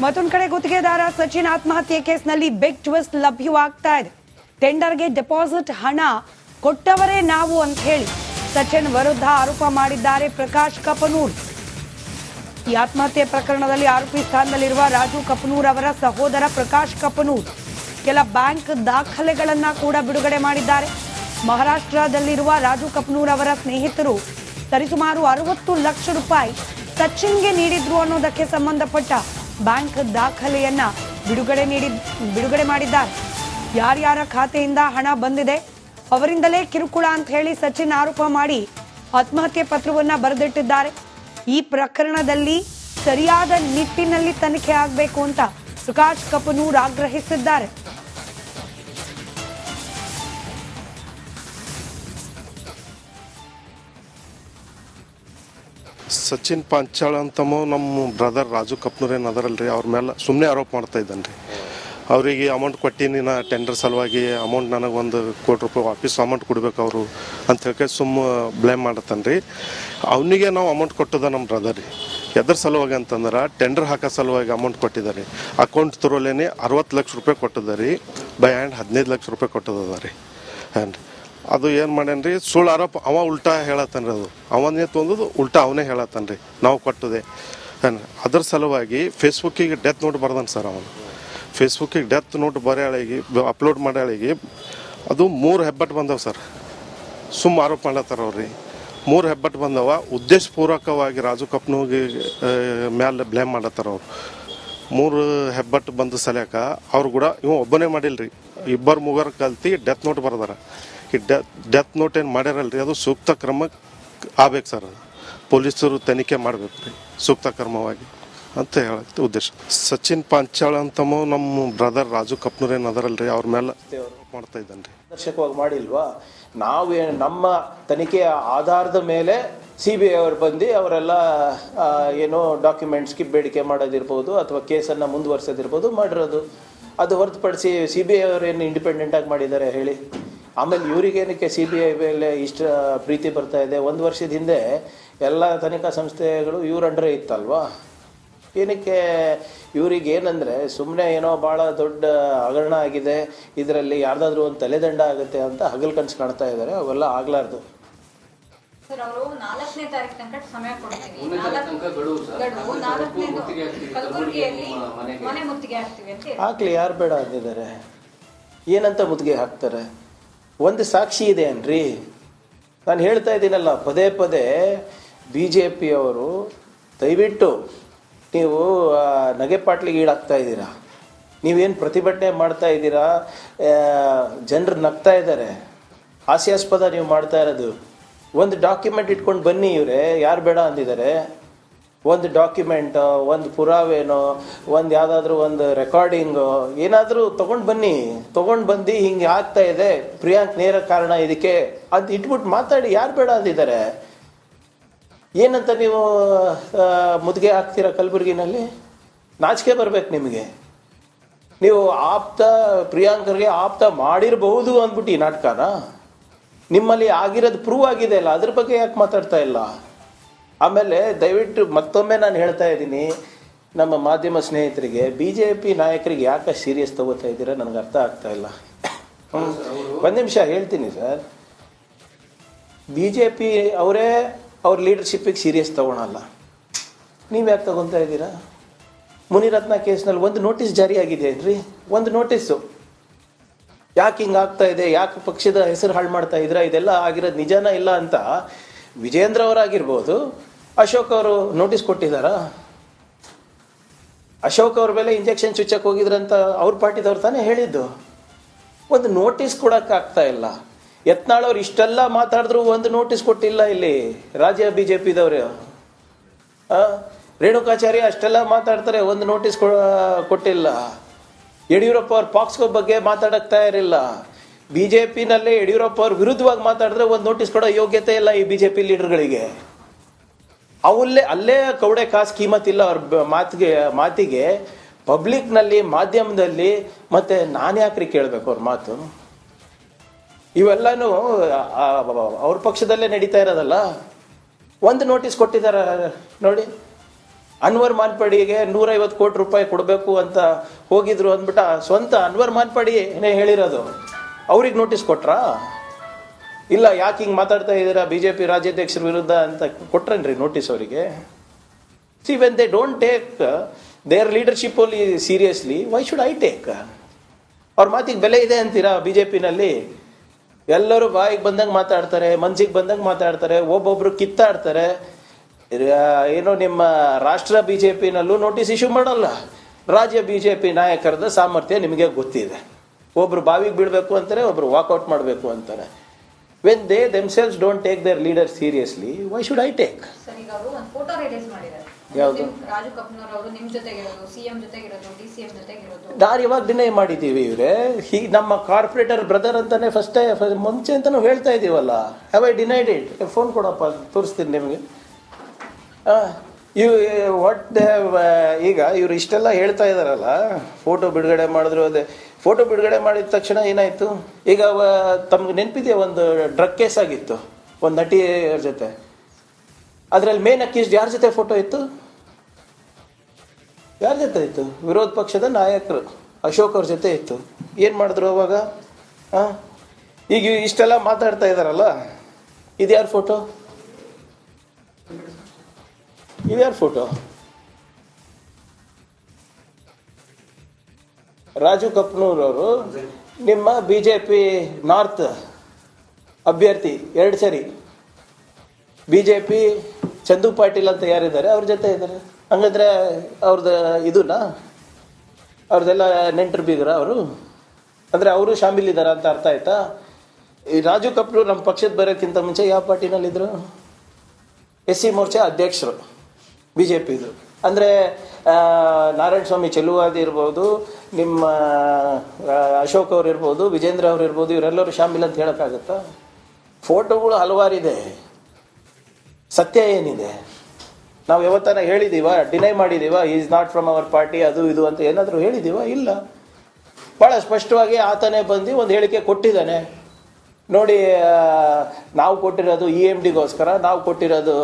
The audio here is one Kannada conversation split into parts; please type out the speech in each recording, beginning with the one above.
ಮತ್ತೊಂದು ಕಡೆ ಗುತ್ತಿಗೆದಾರ ಸಚಿನ್ ಆತ್ಮಹತ್ಯೆ ಕೇಸ್ನಲ್ಲಿ ಬಿಗ್ ಟ್ವಿಸ್ಟ್ ಲಭ್ಯವಾಗ್ತಾ ಇದೆ. ಟೆಂಡರ್ಗೆ ಡೆಪಾಸಿಟ್ ಹಣ ಕೊಟ್ಟವರೇ ನಾವು ಅಂತ ಹೇಳಿ ಸಚಿನ್ ವಿರುದ್ಧ ಆರೋಪ ಮಾಡಿದ್ದಾರೆ ಪ್ರಕಾಶ್ ಕಪನೂರ್. ಈ ಆತ್ಮಹತ್ಯೆ ಪ್ರಕರಣದಲ್ಲಿ ಆರೋಪಿ ಸ್ಥಾನದಲ್ಲಿರುವ ರಾಜು ಕಪನೂರ್ ಅವರ ಸಹೋದರ ಪ್ರಕಾಶ್ ಕಪನೂರ್ ಕೆಲ ಬ್ಯಾಂಕ್ ದಾಖಲೆಗಳನ್ನ ಕೂಡ ಬಿಡುಗಡೆ ಮಾಡಿದ್ದಾರೆ. ಮಹಾರಾಷ್ಟ್ರದಲ್ಲಿರುವ ರಾಜು ಕಪನೂರ್ ಅವರ ಸ್ನೇಹಿತರು ಸರಿಸುಮಾರು 60 ಲಕ್ಷ ರೂಪಾಯಿ ಸಚಿನ್ಗೆ ನೀಡಿದ್ರು ಅನ್ನೋದಕ್ಕೆ ಸಂಬಂಧಪಟ್ಟ ಬ್ಯಾಂಕ್ ದಾಖಲೆಯನ್ನ ಬಿಡುಗಡೆ ಮಾಡಿದ್ದಾರೆ. ಯಾರ್ಯಾರ ಖಾತೆಯಿಂದ ಹಣ ಬಂದಿದೆ ಅವರಿಂದಲೇ ಕಿರುಕುಳ ಅಂತ ಹೇಳಿ ಸಚಿನ್ ಆರೋಪ ಮಾಡಿ ಆತ್ಮಹತ್ಯೆ ಪತ್ರವನ್ನ ಬರೆದಿಟ್ಟಿದ್ದಾರೆ. ಈ ಪ್ರಕರಣದಲ್ಲಿ ಸರಿಯಾದ ನಿಟ್ಟಿನಲ್ಲಿ ತನಿಖೆ ಆಗಬೇಕು ಅಂತ ಪ್ರಕಾಶ್ ಕಪನೂರ್ ಆಗ್ರಹಿಸಿದ್ದಾರೆ. ಸಚಿನ್ ಪಾಂಚಾಳ ಅಂತಮೋ ನಮ್ಮ ಬ್ರದರ್ ರಾಜು ಕಪ್ನೂರ್ ಏನದರಲ್ರಿ, ಅವ್ರ ಮೇಲೆ ಸುಮ್ಮನೆ ಆರೋಪ ಮಾಡ್ತಾ ಇದ್ದಾನೆ ರೀ. ಅವರಿಗೆ ಅಮೌಂಟ್ ಕೊಟ್ಟಿನಿ, ನಾ ಟೆಂಡರ್ ಸಲುವಾಗಿ ಅಮೌಂಟ್ ನನಗೆ 1 ಕೋಟಿ ರೂಪಾಯಿ ವಾಪಸ್ ಅಮೌಂಟ್ ಕೊಡ್ಬೇಕು ಅವರು ಅಂತ ಹೇಳಿ ಬ್ಲೇಮ್ ಮಾಡತ್ತಾನೆ ರೀ. ಅವನಿಗೆ ನಾವು ಅಮೌಂಟ್ ಕೊಟ್ಟದ ನಮ್ಮ ಬ್ರದರ್ ರೀ. ಎದ್ರ ಸಲುವಾಗಿ ಅಂತಂದ್ರೆ ಟೆಂಡರ್ ಹಾಕೋ ಸಲುವಾಗಿ ಅಮೌಂಟ್ ಕೊಟ್ಟಿದ್ದಾರೆ. ಅಕೌಂಟ್ ಥ್ರೋಲೇನೆ 60 ಲಕ್ಷ ರೂಪಾಯಿ ಕೊಟ್ಟದ ರೀ, ಬೈ ಹ್ಯಾಂಡ್ 15 ಲಕ್ಷ ರೂಪಾಯಿ ಕೊಟ್ಟದ ರೀ. ಆ್ಯಂಡ್ ಅದು ಏನು ಮಾಡ್ಯಾನ ರೀ, ಸುಳ್ಳು ಆರೋಪ. ಅವ ಉಲ್ಟಾ ಹೇಳತ್ತಾನ ರೀ. ಅದು ಅವನೇ ತೊಂದದು ಉಲ್ಟಾ ಅವನೇ ಹೇಳತ್ತಾನ ರೀ, ನಾವು ಕೊಟ್ಟದೆ. ಅದ್ರ ಸಲುವಾಗಿ ಫೇಸ್ಬುಕ್ಕಿಗೆ ಡೆತ್ ನೋಟ್ ಬರ್ದಾನೆ ಸರ್. ಅವನು ಫೇಸ್ಬುಕ್ಕಿಗೆ ಡೆತ್ ನೋಟ್ ಬರೆಯಾಳಿಗೆ ಅಪ್ಲೋಡ್ ಮಾಡ್ಯಾಳಿಗೆ ಅದು 3 ಹೆಬ್ಬಟ್ಟು ಬಂದವು ಸರ್. ಆರೋಪ ಮಾಡ್ಲತ್ತಾರ ಅವ್ರಿ. 3 ಹೆಬ್ಬಟ್ಟು ಬಂದವ. ಉದ್ದೇಶಪೂರ್ವಕವಾಗಿ ರಾಜು ಕಪ್ನೂರ್ಗೆ ಮ್ಯಾಲೆ ಬ್ಲೇಮ್ ಮಾಡತ್ತಾರ ಅವ್ರು. 3 ಹೆಬ್ಬಟ್ಟು ಬಂದ ಸಲ್ಯಾಕ ಅವ್ರು ಕೂಡ ಇವ ಒಬ್ಬನೇ ಮಾಡಿಲ್ರಿ, 2-3 ಕಲ್ತಿ ಡೆತ್ ನೋಟ್ ಬರ್ದಾರ. ಈ ಡೆತ್ ನೋಟ್ ಏನು ಮಾಡ್ಯಾರಲ್ರಿ, ಅದು ಸೂಕ್ತ ಕ್ರಮ ಆಗ್ಬೇಕು ಸರ್. ಪೊಲೀಸರು ತನಿಖೆ ಮಾಡ್ಬೇಕು ರೀ ಸೂಕ್ತ ಕ್ರಮವಾಗಿ ಅಂತ ಹೇಳಕ್ಕೆ ಉದ್ದೇಶ. ಸಚಿನ್ ಪಾಂಚಾಳ ಅಂತಮೋ ನಮ್ಮ ಬ್ರದರ್ ರಾಜು ಕಪ್ನೂರ್ ಏನದರಲ್ರಿ, ಅವ್ರ ಮೇಲೆ ಮಾಡ್ತಾ ಇದ್ದಾನೆ ರೀ. ದರ್ಶಕವಾಗಿ ಮಾಡಿಲ್ವಾ? ನಾವು ನಮ್ಮ ತನಿಖೆಯ ಆಧಾರದ ಮೇಲೆ CBI ಅವರು ಬಂದು ಅವರೆಲ್ಲ ಏನೋ ಡಾಕ್ಯುಮೆಂಟ್ಸ್ಗೆ ಬೇಡಿಕೆ ಮಾಡೋದಿರ್ಬೋದು ಅಥವಾ ಕೇಸನ್ನು ಮುಂದುವರ್ಸೋದಿರ್ಬೋದು ಮಾಡಿರೋದು. ಅದು ಹೊರತುಪಡಿಸಿ CBI ಅವರೇನು ಇಂಡಿಪೆಂಡೆಂಟಾಗಿ ಮಾಡಿದ್ದಾರೆ ಹೇಳಿ? ಆಮೇಲೆ ಇವರಿಗೇನಕ್ಕೆ CBI ಮೇಲೆ ಇಷ್ಟು ಪ್ರೀತಿ ಬರ್ತಾ ಇದೆ? 1 ವರ್ಷದ ಹಿಂದೆ ಎಲ್ಲ ತನಿಖಾ ಸಂಸ್ಥೆಗಳು ಇವ್ರ ಅಂಡರೇ ಇತ್ತಲ್ವಾ? ಏನಕ್ಕೆ ಇವ್ರಿಗೆ ಏನಂದರೆ ಸುಮ್ಮನೆ ಏನೋ ಭಾಳ ದೊಡ್ಡ ಹಗರಣ ಆಗಿದೆ, ಇದರಲ್ಲಿ ಯಾರ್ದಾದ್ರೂ ಒಂದು ತಲೆದಂಡ ಆಗುತ್ತೆ ಅಂತ ಹಗಲು ಕನಸು ಕಾಣ್ತಾ ಇದ್ದಾರೆ. ಅವೆಲ್ಲ ಆಗ್ಲಾರ್ದು. ಸರ್, ಅವರು 4ನೇ ತಾರೀಕು ತನಕ ಸಮಯ ಕೊಡ್ತೀವಿ, ಮನೆ ಮುತ್ತಿಗೆ ಹಾಕ್ತೀವಿ ಅಂತ ಹಾಕ್ಲಿ, ಯಾರು ಬೇಡ ಅಂದಿದ್ದಾರೆ? ಏನಂತ ಮುತ್ತಿಗೆ ಹಾಕ್ತಾರೆ? ಒಂದು ಸಾಕ್ಷಿ ಇದೆ ಅನ್ರಿ. ನಾನು ಹೇಳ್ತಾ ಇದ್ದೀನಲ್ಲ ಪದೇ ಪದೇ, BJP ಅವರು ದಯವಿಟ್ಟು ನೀವು ನಗೆಪಾಟ್ಲಿಗೆ ಈಡಾಗ್ತಾ ಇದ್ದೀರಾ. ನೀವೇನು ಪ್ರತಿಭಟನೆ ಮಾಡ್ತಾ ಇದ್ದೀರಾ, ಜನರು ನಗ್ತಾ ಇದ್ದಾರೆ, ಹಾಸ್ಯಾಸ್ಪದ ನೀವು ಮಾಡ್ತಾ ಇರೋದು. ಒಂದು ಡಾಕ್ಯುಮೆಂಟ್ ಇಟ್ಕೊಂಡು ಬನ್ನಿ. ಇವರೇ ಯಾರು ಬೇಡ ಅಂದಿದ್ದಾರೆ? ಒಂದು ಡಾಕ್ಯುಮೆಂಟ್, ಒಂದು ಪುರಾವೆನೋ, ಒಂದು ಯಾವುದಾದ್ರೂ ಒಂದು ರೆಕಾರ್ಡಿಂಗು ಏನಾದರೂ ತೊಗೊಂಡು ಬಂದು ಹಿಂಗೆ ಆಗ್ತಾ ಇದೆ, ಪ್ರಿಯಾಂಕ್ ನೇರ ಕಾರಣ ಇದಕ್ಕೆ ಅದು ಇಟ್ಬಿಟ್ಟು ಮಾತಾಡಿ. ಯಾರು ಬೇಡ ಅಂದಿದ್ದಾರೆ? ಏನಂತ ನೀವು ಮುದ್ಗೆ ಹಾಕ್ತೀರಾ ಕಲಬುರಗಿನಲ್ಲಿ? ನಾಚಿಕೆ ಬರ್ಬೇಕು ನಿಮಗೆ. ನೀವು ಪ್ರಿಯಾಂಕರ್ಗೆ ಆಪ್ತ ಮಾಡಿರಬಹುದು ಅಂದ್ಬಿಟ್ಟು ಈ ನಾಟಕನ ನಿಮ್ಮಲ್ಲಿ ಆಗಿರೋದು ಪ್ರೂವ್ ಆಗಿದೆ ಅಲ್ಲ, ಅದ್ರ ಬಗ್ಗೆ ಯಾಕೆ ಮಾತಾಡ್ತಾ ಇಲ್ಲ? ಆಮೇಲೆ ದಯವಿಟ್ಟು ಮತ್ತೊಮ್ಮೆ ನಾನು ಹೇಳ್ತಾ ಇದ್ದೀನಿ ನಮ್ಮ ಮಾಧ್ಯಮ ಸ್ನೇಹಿತರಿಗೆ, BJP ನಾಯಕರಿಗೆ ಯಾಕೆ ಸೀರಿಯಸ್ ತಗೋತಾ ಇದ್ದೀರಾ ನನಗೆ ಅರ್ಥ ಆಗ್ತಾ ಇಲ್ಲ. 1 ನಿಮಿಷ ಹೇಳ್ತೀನಿ ಸರ್. BJP ಅವರೇ ಅವ್ರ ಲೀಡರ್ಶಿಪ್ಪಿಗೆ ಸೀರಿಯಸ್ ತಗೊಳಲ್ಲ. ನೀವು ಯಾಕೆ ತಗೊತಾ ಇದ್ದೀರಾ? ಮುನಿರತ್ನ ಕೇಸ್ನಲ್ಲಿ 1 ನೋಟಿಸ್ ಜಾರಿ ಆಗಿದೆ ಏನ್ರಿ? 1 ನೋಟಿಸು. ಯಾಕೆ ಹಿಂಗೆ ಆಗ್ತಾ ಇದೆ, ಯಾಕೆ ಪಕ್ಷದ ಹೆಸರು ಹಾಳು ಮಾಡ್ತಾ ಇದ್ರ, ಇದೆಲ್ಲ ಆಗಿರೋದು ನಿಜಾನ ಇಲ್ಲ ಅಂತ ವಿಜೇಂದ್ರ ಅವರಾಗಿರ್ಬೋದು, ಅಶೋಕ್ ಅವರು ನೋಟಿಸ್ ಕೊಟ್ಟಿದ್ದಾರಾ? ಅಶೋಕ್ ಅವ್ರ ಮೇಲೆ ಇಂಜೆಕ್ಷನ್ ಚುಚ್ಚಕ್ಕೆ ಹೋಗಿದ್ರಂತ ಅವ್ರ ಪಾರ್ಟಿದವ್ರು ತಾನೇ ಹೇಳಿದ್ದು. 1 ನೋಟಿಸ್ ಕೊಡೋಕ್ಕಾಗ್ತಾ ಇಲ್ಲ. ಯತ್ನಾಳ್ ಅವ್ರು ಇಷ್ಟೆಲ್ಲ ಮಾತಾಡಿದ್ರು 1 ನೋಟಿಸ್ ಕೊಟ್ಟಿಲ್ಲ ಇಲ್ಲಿ ರಾಜ್ಯ BJPದವರು. ರೇಣುಕಾಚಾರ್ಯ ಅಷ್ಟೆಲ್ಲ ಮಾತಾಡ್ತಾರೆ, 1 ನೋಟಿಸ್ ಕೊಟ್ಟಿಲ್ಲ. ಯಡಿಯೂರಪ್ಪ ಅವ್ರ ಪಾಕ್ಸ್ಕೋ ಬಗ್ಗೆ ಮಾತಾಡಕ್ ತಯಾರಿಲ್ಲ. BJPನಲ್ಲೇ ಯಡಿಯೂರಪ್ಪ ಅವ್ರ ವಿರುದ್ಧವಾಗಿ ಮಾತಾಡಿದ್ರೆ 1 ನೋಟಿಸ್ ಕೊಡೋ ಯೋಗ್ಯತೆ ಇಲ್ಲ ಈ BJP ಲೀಡರ್ಗಳಿಗೆ. ಅಲ್ಲೇ ಕೌಡೆ ಕಾಸು ಕೀಮತ್ತಿಲ್ಲ ಅವ್ರ ಮಾತಿಗೆ. ಪಬ್ಲಿಕ್ನಲ್ಲಿ, ಮಾಧ್ಯಮದಲ್ಲಿ ಮತ್ತೆ ನಾನು ಯಾಕ್ರಿ ಕೇಳಬೇಕು ಅವ್ರ ಮಾತು? ಇವೆಲ್ಲನೂ ಅವ್ರ ಪಕ್ಷದಲ್ಲೇ ನಡೀತಾ ಇರೋದಲ್ಲ. 1 ನೋಟಿಸ್ ಕೊಟ್ಟಿದ್ದಾರೆ ನೋಡಿ. ಅನ್ವರ್ ಮಾನ್ಪಡಿಗೆ 150 ಕೋಟಿ ರೂಪಾಯಿ ಕೊಡಬೇಕು ಅಂತ ಹೋಗಿದ್ರು ಅಂದ್ಬಿಟ್ಟು ಸ್ವಂತ ಅನ್ವರ್ ಮಾನ್ಪಡಿನೇ ಹೇಳಿರೋದು. ಅವ್ರಿಗೆ ನೋಟಿಸ್ ಕೊಟ್ರಾ? ಇಲ್ಲ, ಯಾಕೆ ಹಿಂಗೆ ಮಾತಾಡ್ತಾ ಇದ್ದೀರಾ BJP ರಾಜ್ಯಾಧ್ಯಕ್ಷರ ವಿರುದ್ಧ ಅಂತ ಕೊಟ್ರೇನ್ರಿ ನೋಟಿಸ್ ಅವರಿಗೆ? C, when they don't take their leadership only seriously, why should I take? ಅವ್ರ ಮಾತಿಗೆ ಬೆಲೆ ಇದೆ ಅಂತೀರಾ BJPನಲ್ಲಿ? ಎಲ್ಲರೂ ಬಾಯಿಗೆ ಬಂದಂಗೆ ಮಾತಾಡ್ತಾರೆ, ಮನ್ಸಿಗೆ ಬಂದಂಗೆ ಮಾತಾಡ್ತಾರೆ, ಒಬ್ಬೊಬ್ರು ಕಿತ್ತಾಡ್ತಾರೆ. ಏನೋ ನಿಮ್ಮ ರಾಷ್ಟ್ರ BJPನಲ್ಲೂ ನೋಟಿಸ್ ಇಶ್ಯೂ ಮಾಡಲ್ಲ, ರಾಜ್ಯ BJP ನಾಯಕರದ ಸಾಮರ್ಥ್ಯ ನಿಮಗೆ ಗೊತ್ತಿದೆ. ಒಬ್ರು ಬಾವಿಗೆ ಬೀಳಬೇಕು ಅಂತಾರೆ, ಒಬ್ರು ವಾಕೌಟ್ ಮಾಡಬೇಕು ಅಂತಾರೆ. When they themselves don't take their leader seriously, why should I take? Sir, ಈಗ ಅವರು ಒಂದು ಫೋಟೋ ರಿಲೀಸ್ ಮಾಡಿದ್ದಾರೆ. ಯಾವುದು? ರಾಜು ಕಪ್ನೂರ್ ಅವರು ನಿಮ್ಮ ಜೊತೆಗಿರೋದು, CM ಜೊತೆಗಿರೋದು, DCM ಜೊತೆಗಿರೋದು. ನಾನು ಇವಾಗ ಡಿನೈ ಮಾಡಿದ್ದೀವಿ ಇವ್ರೆ. ನಮ್ಮ ಕಾರ್ಪೊರೇಟರ್ ಬ್ರದರ್ ಅಂತಾನೆ ಮುಂಚೆ ಅಂತಾನು ಹೇಳ್ತಾ ಇದೀವಲ್ಲ. Have I denied it? Phone ಕೊಡಪ್ಪ, ತೋರಿಸ್ತೀನಿ ನಿಮಗೆ. ಈಗ ಇವ್ರು ಇಷ್ಟೆಲ್ಲ ಹೇಳ್ತಾ ಇದಾರಲ್ಲ, ಫೋಟೋ ಬಿಡುಗಡೆ ಮಾಡಿದ್ರು. ಅದೇ ಫೋಟೋ ಬಿಡುಗಡೆ ಮಾಡಿದ ತಕ್ಷಣ ಏನಾಯ್ತು? ಈಗ ತಮ್ಗೆ ನೆನಪಿದೆ, ಒಂದು ಡ್ರಗ್ ಕೇಸ್ ಆಗಿತ್ತು ಒಂದು ನಟಿಯರ ಜೊತೆ. ಅದ್ರಲ್ಲಿ ಮೇನ್ ಅಕ್ಯೂಸ್ಡ್ ಯಾರ ಜೊತೆ ಫೋಟೋ ಇತ್ತು? ಯಾರ ಜೊತೆ ಇತ್ತು? ವಿರೋಧ ಪಕ್ಷದ ನಾಯಕರು ಅಶೋಕ್ ಅವ್ರ ಜೊತೆ ಇತ್ತು. ಏನು ಮಾಡಿದ್ರು ಅವಾಗ? ಈಗ ಇಷ್ಟೆಲ್ಲ ಮಾತಾಡ್ತಾ ಇದಾರಲ್ಲ, ಇದ್ಯಾರ ಫೋಟೋ? ಇದ್ಯಾರ ಫೋಟೋ? ರಾಜು ಕಪ್ನೂರ್ ಅವರು ನಿಮ್ಮ BJP ನಾರ್ತ್ ಅಭ್ಯರ್ಥಿ 2 ಸರಿ. BJP ಚಂದು ಪಾಟೀಲ್ ಅಂತ ಯಾರಿದ್ದಾರೆ ಅವ್ರ ಜೊತೆ ಇದ್ದಾರೆ. ಹಂಗಂದ್ರೆ ಅವ್ರದ್ದು ಇದನ್ನ ಅವ್ರದ್ದೆಲ್ಲ ನೆಂಟರು ಬೀಗರ ಅವರು, ಅಂದರೆ ಅವರು ಶಾಮಿಲಿದ್ದಾರ ಅಂತ ಅರ್ಥ ಆಯ್ತಾ? ಈ ರಾಜು ಕಪ್ನೂರ್ ನಮ್ಮ ಪಕ್ಷದ ಬರೋಕ್ಕಿಂತ ಮುಂಚೆ ಯಾವ ಪಾರ್ಟಿನಲ್ಲಿದ್ದರು? SC ಮೋರ್ಚಾ ಅಧ್ಯಕ್ಷರು BJPದು. ಅಂದರೆ ನಾರಾಯಣ ಸ್ವಾಮಿ ಚೆಲುವಾದಿ ಇರ್ಬೋದು, ನಿಮ್ಮ ಅಶೋಕ್ ಅವ್ರು ಇರ್ಬೋದು, ವಿಜೇಂದ್ರ ಅವ್ರು ಇರ್ಬೋದು, ಇವರೆಲ್ಲರೂ ಶಾಮಿಲ್ ಅಂತ ಹೇಳೋಕ್ಕಾಗತ್ತಾ? ಫೋಟೋಗಳು ಹಲವಾರಿದೆ, ಸತ್ಯ ಏನಿದೆ? ನಾವು ಯಾವತ್ತಾನ ಹೇಳಿದೀವ? ಡಿನೈ ಮಾಡಿದೀವ? Is not from our party ಅದು ಇದು ಅಂತ ಏನಾದರೂ ಹೇಳಿದೀವ? ಇಲ್ಲ. ಭಾಳ ಸ್ಪಷ್ಟವಾಗಿ ಆತನೇ ಬಂದು ಒಂದು ಹೇಳಿಕೆ ಕೊಟ್ಟಿದ್ದಾನೆ. ನೋಡಿ, ನಾವು ಕೊಟ್ಟಿರೋದು EMDಗೋಸ್ಕರ, ನಾವು ಕೊಟ್ಟಿರೋದು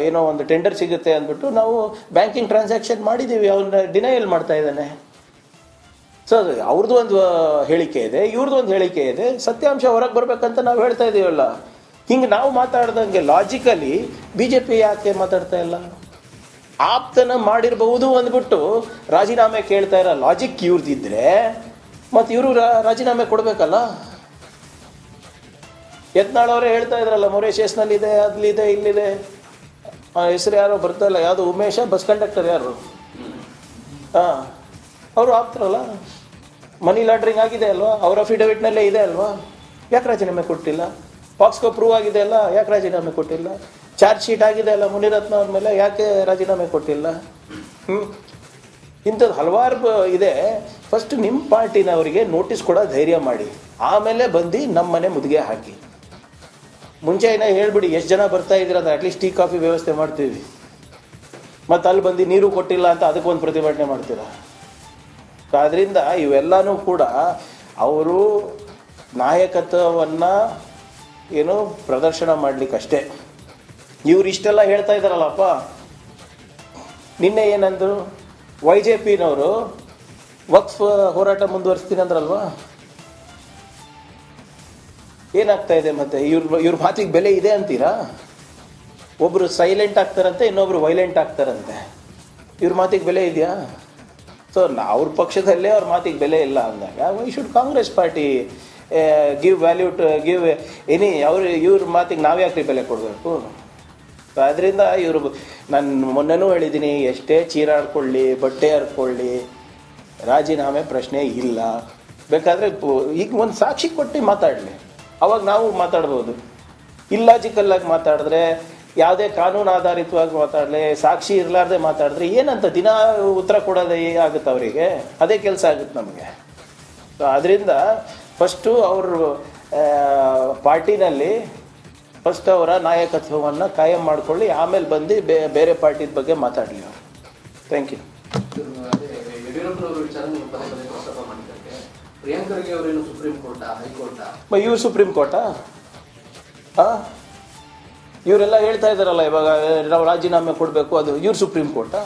ಏನೋ ಒಂದು ಟೆಂಡರ್ ಸಿಗುತ್ತೆ ಅಂದ್ಬಿಟ್ಟು ನಾವು ಬ್ಯಾಂಕಿಂಗ್ ಟ್ರಾನ್ಸಾಕ್ಷನ್ ಮಾಡಿದ್ದೀವಿ. ಅವನ್ನ ಡಿನೈಲ್ ಮಾಡ್ತಾ ಇದ್ದಾನೆ. ಸೊ ಅವ್ರದ್ದು ಒಂದು ಹೇಳಿಕೆ ಇದೆ, ಇವ್ರದ್ದು ಒಂದು ಹೇಳಿಕೆ ಇದೆ. ಸತ್ಯಾಂಶ ಹೊರಗೆ ಬರ್ಬೇಕಂತ ನಾವು ಹೇಳ್ತಾ ಇದೀವಲ್ಲ. ಹಿಂಗೆ ನಾವು ಮಾತಾಡ್ದಂಗೆ ಲಾಜಿಕಲಿ BJP ಯಾಕೆ ಮಾತಾಡ್ತಾ ಇಲ್ಲ? ಆಪ್ತನ ಮಾಡಿರಬಹುದು ಅಂದ್ಬಿಟ್ಟು ರಾಜೀನಾಮೆ ಕೇಳ್ತಾ ಇರೋ ಲಾಜಿಕ್ ಇವ್ರದಿದ್ರೆ ಮತ್ತು ಇವರು ರಾಜೀನಾಮೆ ಕೊಡಬೇಕಲ್ಲ. ಯತ್ನಾಳ್ ಅವರೇ ಹೇಳ್ತಾ ಇದ್ರಲ್ಲ, ಮೊರೇಶಿಯಸ್ನಲ್ಲಿದೆ, ಅದ್ಲಿದೆ, ಇಲ್ಲಿದೆ. ಹೆಸರು ಯಾರೋ ಬರ್ತಾ ಇಲ್ಲ, ಯಾವುದು ಉಮೇಶ, ಬಸ್ ಕಂಡಕ್ಟರ್ ಯಾರು? ಅವರು ಆಗ್ತಾರಲ್ಲ, ಮನಿ ಲಾಂಡ್ರಿಂಗ್ ಆಗಿದೆ ಅಲ್ವಾ, ಅವ್ರ ಅಫಿಡವಿಟ್ನಲ್ಲೇ ಇದೆ ಅಲ್ವಾ, ಯಾಕೆ ರಾಜೀನಾಮೆ ಕೊಟ್ಟಿಲ್ಲ? ಪಾಕ್ಸ್ಕೋ ಪ್ರೂವ್ ಆಗಿದೆ ಅಲ್ಲ, ಯಾಕೆ ರಾಜೀನಾಮೆ ಕೊಟ್ಟಿಲ್ಲ? ಚಾರ್ಜ್ ಶೀಟ್ ಆಗಿದೆ ಅಲ್ಲ ಮುನಿರತ್ನ ಅವ್ರ ಮೇಲೆ, ಯಾಕೆ ರಾಜೀನಾಮೆ ಕೊಟ್ಟಿಲ್ಲ? ಇಂಥದ್ದು ಹಲವಾರು ಇದೆ. ಫಸ್ಟ್ ನಿಮ್ಮ ಪಾರ್ಟಿನವರಿಗೆ ನೋಟಿಸ್ ಕೊಡೋ ಧೈರ್ಯ ಮಾಡಿ, ಆಮೇಲೆ ಬಂದು ನಮ್ಮ ಮನೆ ಮುದುಗೆ ಹಾಕಿ. ಮುಂಚೆ ಏನೋ ಹೇಳ್ಬಿಡಿ, ಎಷ್ಟು ಜನ ಬರ್ತಾ ಇದ್ದೀರ ಅಂತ ಅಟ್ಲೀಸ್ಟ್ ಟೀ ಕಾಫಿ ವ್ಯವಸ್ಥೆ ಮಾಡ್ತೀವಿ. ಮತ್ತು ಅಲ್ಲಿ ಬಂದು ನೀರು ಕೊಟ್ಟಿಲ್ಲ ಅಂತ ಅದಕ್ಕೊಂದು ಪ್ರತಿಭಟನೆ ಮಾಡ್ತೀರ. ಆದ್ದರಿಂದ ಇವೆಲ್ಲನೂ ಕೂಡ ಅವರು ನಾಯಕತ್ವವನ್ನು ಏನು ಪ್ರದರ್ಶನ ಮಾಡಲಿಕ್ಕಷ್ಟೇ. ಇವ್ರು ಇಷ್ಟೆಲ್ಲ ಹೇಳ್ತಾ ಇದ್ದಾರಲ್ಲಪ್ಪ. ನಿನ್ನೆ ಏನಂದ್ರು? YJPನವರು ವಕ್ಫ್ ಹೋರಾಟ ಮುಂದುವರಿಸ್ತೀನಿ ಅಂದ್ರಲ್ವಾ? ಏನಾಗ್ತಾ ಇದೆ ಮತ್ತೆ? ಇವ್ರ ಮಾತಿಗೆ ಬೆಲೆ ಇದೆ ಅಂತೀರಾ? ಒಬ್ರು ಸೈಲೆಂಟ್ ಆಗ್ತಾರಂತೆ, ಇನ್ನೊಬ್ರು ವೈಲೆಂಟ್ ಆಗ್ತಾರಂತೆ. ಇವ್ರ ಮಾತಿಗೆ ಬೆಲೆ ಇದೆಯಾ? ಸೊ ಅವ್ರ ಪಕ್ಷದಲ್ಲೇ ಅವ್ರ ಮಾತಿಗೆ ಬೆಲೆ ಇಲ್ಲ ಅಂದಾಗ why should Congress party give value to give any ಇವ್ರ ಮಾತಿಗೆ ನಾವು ಯಾಕೆ ಬೆಲೆ ಕೊಡಬೇಕು? ಸೊ ಅದರಿಂದ ಇವರು, ನಾನು ಮೊನ್ನೆನೂ ಹೇಳಿದ್ದೀನಿ, ಎಷ್ಟೇ ಚೀರಾಡ್ಕೊಳ್ಳಿ, ಬಟ್ಟೆ ಹರ್ಕೊಳ್ಳಿ, ರಾಜೀನಾಮೆ ಪ್ರಶ್ನೆ ಇಲ್ಲ. ಬೇಕಾದರೆ ಈಗ ಒಂದು ಸಾಕ್ಷಿ ಕೊಟ್ಟು ಮಾತಾಡಲಿ, ಅವಾಗ ನಾವು ಮಾತಾಡ್ಬೋದು. ಇಲ್ಲಾಜಿಕಲ್ಲಾಗಿ ಮಾತಾಡಿದ್ರೆ, ಯಾವುದೇ ಕಾನೂನು ಆಧಾರಿತವಾಗಿ ಮಾತಾಡಲಿ, ಸಾಕ್ಷಿ ಇರಲಾರ್ದೆ ಮಾತಾಡಿದ್ರೆ ಏನಂತ ದಿನ ಉತ್ತರ ಕೊಡೋದೇ ಆಗುತ್ತೆ ಅವರಿಗೆ? ಅದೇ ಕೆಲಸ ಆಗುತ್ತೆ ನಮಗೆ. ಸೊ ಅದರಿಂದ ಫಸ್ಟು ಅವರು ಪಾರ್ಟಿನಲ್ಲಿ ಫಸ್ಟ್ ಅವರ ನಾಯಕತ್ವವನ್ನು ಕಾಯಂ ಮಾಡ್ಕೊಳ್ಳಿ, ಆಮೇಲೆ ಬಂದು ಬೇರೆ ಪಾರ್ಟಿದ ಬಗ್ಗೆ ಮಾತಾಡಲಿ ಅವರು. Thank you. ಯಡಿಯೂರಪ್ಪನವರು ವಿಚಾರ ನೀವು ಪದೇ ಪದೇ ಪ್ರಸ್ತಾಪ ಮಾಡಿದ್ದಕ್ಕೆ ಪ್ರಿಯಾಂಕ್ ಖರ್ಗೆ ಅವರೇನು ಸುಪ್ರೀಂ ಕೋರ್ಟಾ, ಹೈಕೋರ್ಟಾ? ಇವ್ರು ಸುಪ್ರೀಂ ಕೋರ್ಟಾ? ಇವರೆಲ್ಲ ಹೇಳ್ತಾ ಇದ್ದಾರಲ್ಲ ಇವಾಗ ನಾವು ರಾಜೀನಾಮೆ ಕೊಡಬೇಕು, ಅದು ಇವ್ರು ಸುಪ್ರೀಂ ಕೋರ್ಟಾ?